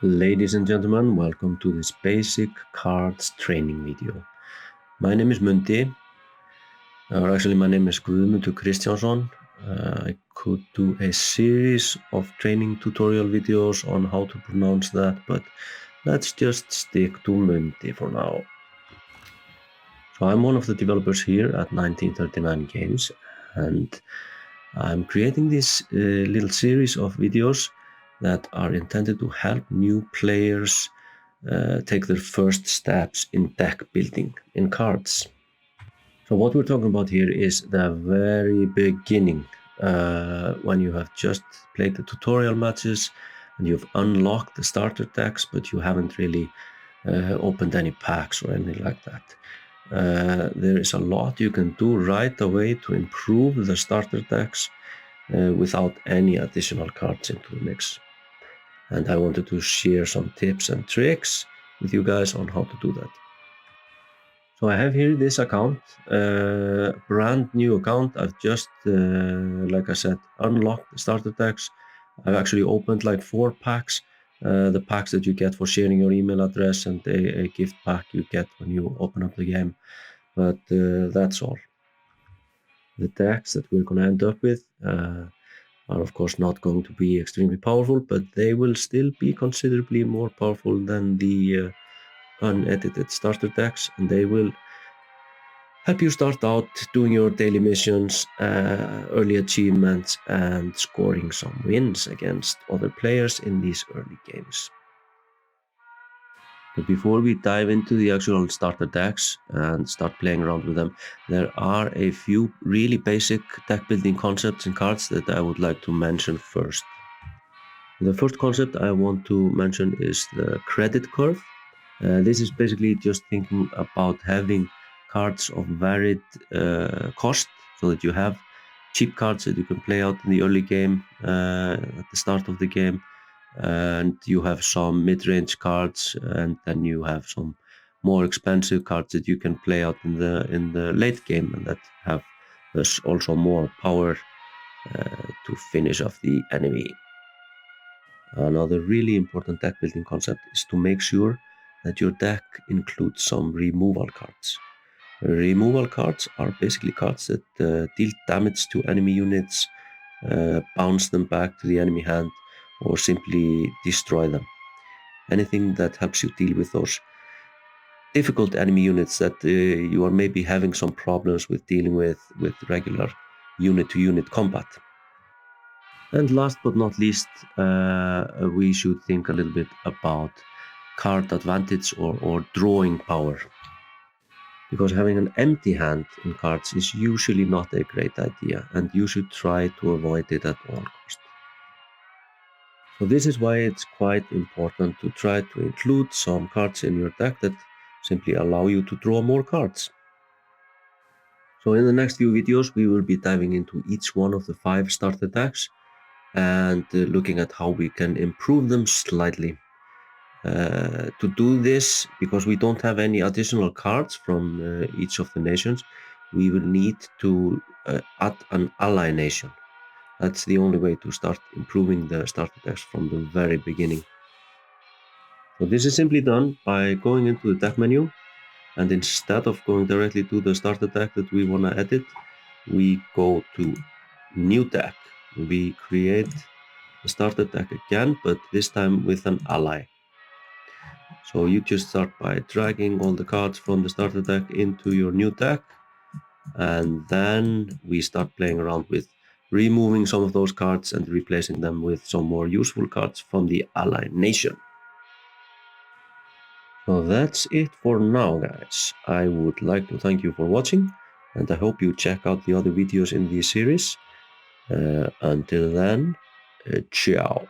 Ladies and gentlemen, welcome to this basic cards training video. My name is Mundi, or actually my name is Guðmundur Kristjánsson. I could do a series of training tutorial videos on how to pronounce that, but let's just stick to Mundi for now. So I'm one of the developers here at 1939 Games, and I'm creating this little series of videos that are intended to help new players take their first steps in deck building in cards. So what we're talking about here is the very beginning, when you have just played the tutorial matches and you've unlocked the starter decks, but you haven't really opened any packs or anything like that. There is a lot you can do right away to improve the starter decks without any additional cards into the mix. And I wanted to share some tips and tricks with you guys on how to do that. So I have here this account, brand new account. I've just, like I said, unlocked the starter decks. I've actually opened like 4 packs, the packs that you get for sharing your email address and a gift pack you get when you open up the game. But that's all. The decks that we're going to end up with are of course not going to be extremely powerful, but they will still be considerably more powerful than the unedited starter decks, and they will help you start out doing your daily missions, early achievements, and scoring some wins against other players in these early games. But before we dive into the actual starter decks and start playing around with them, there are a few really basic deck building concepts in cards that I would like to mention first. The first concept I want to mention is the credit curve. This is basically just thinking about having cards of varied cost, so that you have cheap cards that you can play out in the early game, at the start of the game, and you have some mid-range cards, and then you have some more expensive cards that you can play out in the late game, and that have thus also more power to finish off the enemy. Another really important deck building concept is to make sure that your deck includes some removal cards. Removal cards are basically cards that deal damage to enemy units, bounce them back to the enemy hand, or simply destroy them. Anything that helps you deal with those difficult enemy units that you are maybe having some problems with dealing with regular unit-to-unit combat. And last but not least, we should think a little bit about card advantage or drawing power. Because having an empty hand in cards is usually not a great idea, and you should try to avoid it at all costs. So this is why it's quite important to try to include some cards in your deck that simply allow you to draw more cards. So in the next few videos we will be diving into each one of the 5 starter decks and looking at how we can improve them slightly. To do this, because we don't have any additional cards from each of the nations, we will need to add an ally nation. That's the only way to start improving the starter decks from the very beginning. So this is simply done by going into the deck menu, and instead of going directly to the starter deck that we want to edit, we go to new deck. We create the starter deck again, but this time with an ally. So you just start by dragging all the cards from the starter deck into your new deck, and then we start playing around with removing some of those cards and replacing them with some more useful cards from the ally nation. So that's it for now, guys. I would like to thank you for watching, and I hope you check out the other videos in this series. Until then, ciao.